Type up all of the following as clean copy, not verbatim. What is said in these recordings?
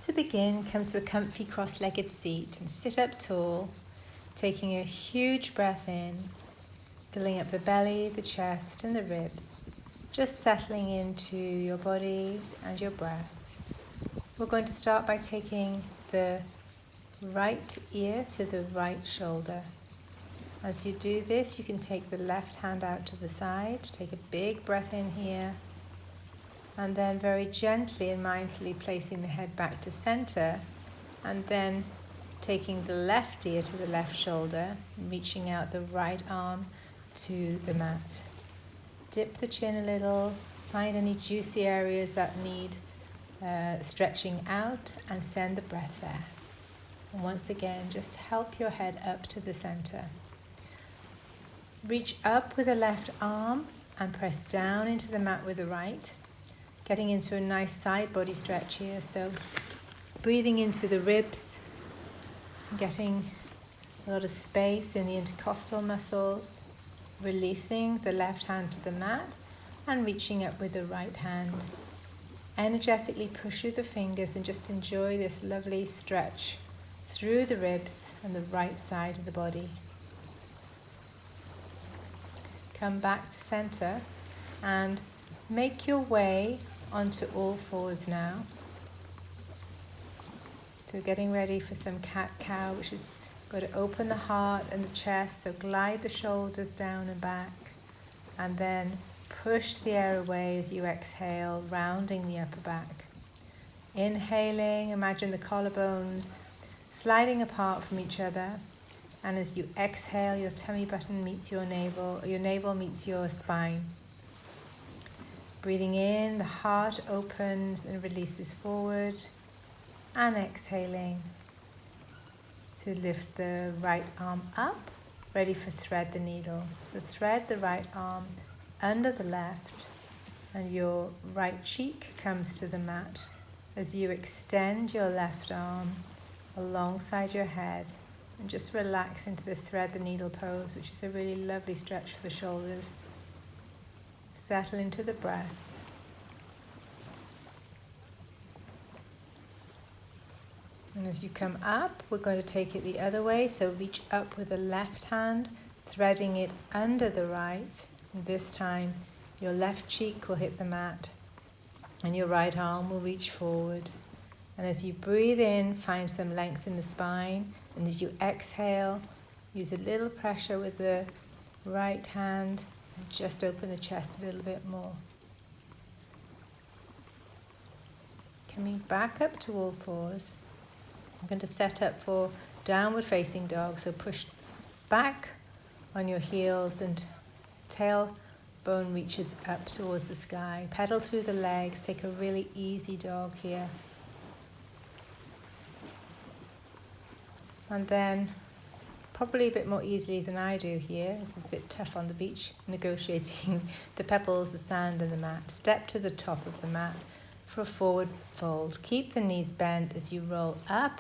To begin, come to a comfy cross-legged seat and sit up tall, taking a huge breath in, filling up the belly, the chest and the ribs, just settling into your body and your breath. We're going to start by taking the right ear to the right shoulder. As you do this, you can take the left hand out to the side, take a big breath in here, and then very gently and mindfully placing the head back to center, and then taking the left ear to the left shoulder, reaching out the right arm to the mat. Dip the chin a little, find any juicy areas that need stretching out, and send the breath there. And once again, just help your head up to the center. Reach up with the left arm and press down into the mat with the right, getting into a nice side body stretch here. So breathing into the ribs, getting a lot of space in the intercostal muscles, releasing the left hand to the mat and reaching up with the right hand. Energetically push through the fingers and just enjoy this lovely stretch through the ribs and the right side of the body. Come back to center and make your way onto all fours now. So getting ready for some cat-cow, which is going to open the heart and the chest, so glide the shoulders down and back, and then push the air away as you exhale, rounding the upper back. Inhaling, imagine the collarbones sliding apart from each other, and as you exhale, your tummy button meets your navel meets your spine. Breathing in, the heart opens and releases forward, and exhaling to lift the right arm up, ready for thread the needle. So thread the right arm under the left, and your right cheek comes to the mat as you extend your left arm alongside your head and just relax into this thread the needle pose, which is a really lovely stretch for the shoulders. Settle into the breath. And as you come up, we're going to take it the other way. So reach up with the left hand, threading it under the right. And this time, your left cheek will hit the mat and your right arm will reach forward. And as you breathe in, find some length in the spine. And as you exhale, use a little pressure with the right hand and just open the chest a little bit more. Coming back up to all fours. I'm going to set up for downward facing dog. So push back on your heels and tailbone reaches up towards the sky. Pedal through the legs. Take a really easy dog here. And then, probably a bit more easily than I do here, this is a bit tough on the beach, negotiating the pebbles, the sand and the mat. Step to the top of the mat for a forward fold. Keep the knees bent as you roll up.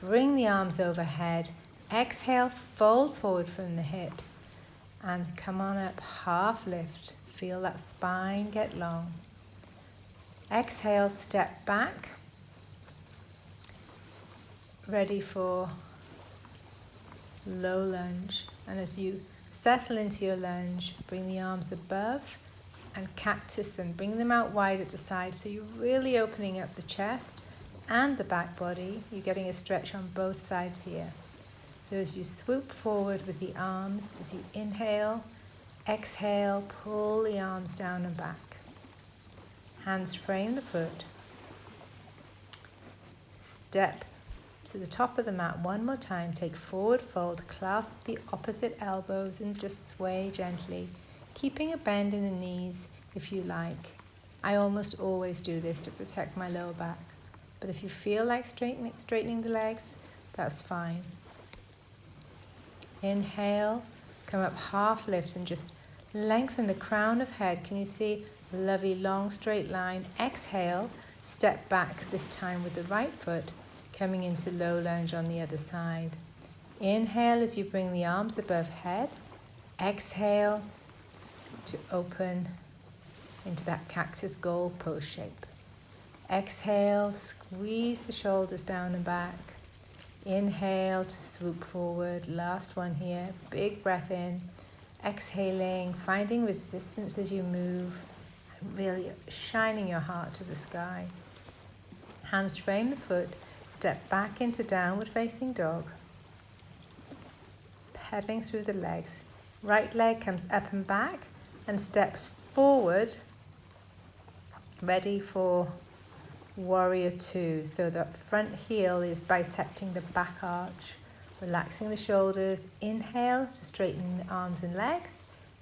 Bring the arms overhead. Exhale, fold forward from the hips. And come on up, half lift. Feel that spine get long. Exhale, step back. Ready for low lunge. And as you settle into your lunge, bring the arms above and cactus them. Bring them out wide at the side so you're really opening up the chest and the back body. You're getting a stretch on both sides here. So as you swoop forward with the arms, as you inhale, exhale, pull the arms down and back. Hands frame the foot. Step to the top of the mat one more time. Take forward fold, clasp the opposite elbows and just sway gently, keeping a bend in the knees if you like. I almost always do this to protect my lower back, but if you feel like straightening the legs, that's fine. Inhale, come up half lift and just lengthen the crown of head. Can you see a lovely long straight line? Exhale, step back, this time with the right foot, coming into low lunge on the other side. Inhale as you bring the arms above head. Exhale to open into that cactus goal pose shape. Exhale, squeeze the shoulders down and back. Inhale to swoop forward. Last one here. Big breath in. Exhaling, finding resistance as you move, and really shining your heart to the sky. Hands frame the foot. Step back into downward facing dog. Pedaling through the legs. Right leg comes up and back and steps forward, ready for warrior two. So the front heel is bisecting the back arch, relaxing the shoulders. Inhale to straighten the arms and legs.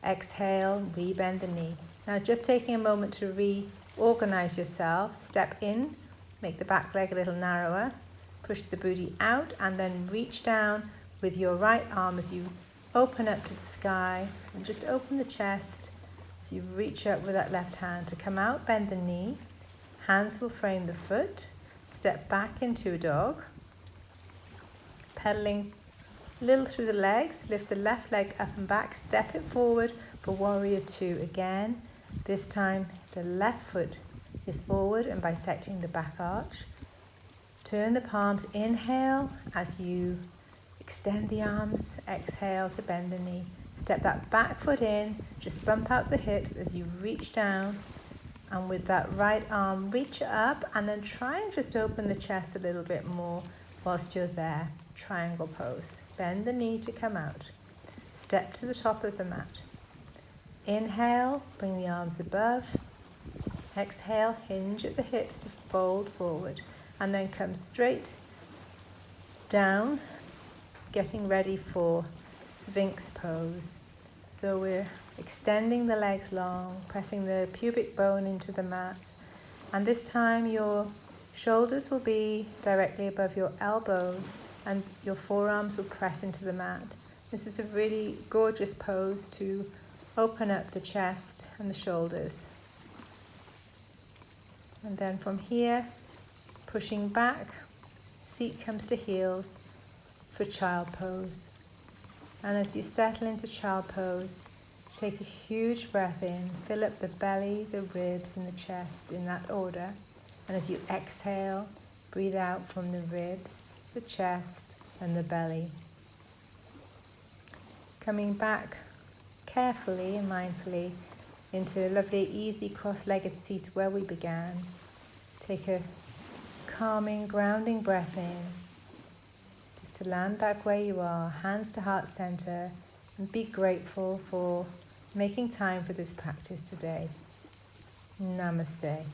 Exhale, rebend the knee. Now just taking a moment to reorganize yourself. Step in, make the back leg a little narrower. Push the booty out and then reach down with your right arm as you open up to the sky. And just open the chest as you reach up with that left hand to come out, bend the knee. Hands will frame the foot. Step back into a dog. Pedaling a little through the legs. Lift the left leg up and back. Step it forward for warrior two again. This time the left foot is forward and bisecting the back arch. Turn the palms. Inhale as you extend the arms. Exhale to bend the knee. Step that back foot in. Just bump out the hips as you reach down. And with that right arm, reach up and then try and just open the chest a little bit more whilst you're there. Triangle pose. Bend the knee to come out. Step to the top of the mat. Inhale, bring the arms above. Exhale, hinge at the hips to fold forward. And then come straight down, getting ready for Sphinx pose. So we're extending the legs long, pressing the pubic bone into the mat. And this time your shoulders will be directly above your elbows and your forearms will press into the mat. This is a really gorgeous pose to open up the chest and the shoulders. And then from here, pushing back, seat comes to heels for child pose. And as you settle into child pose, take a huge breath in, fill up the belly, the ribs and the chest in that order. And as you exhale, breathe out from the ribs, the chest and the belly. Coming back carefully and mindfully into a lovely easy cross-legged seat where we began. Take a calming, grounding breath in. Just to land back where you are, hands to heart center, and be grateful for making time for this practice today. Namaste.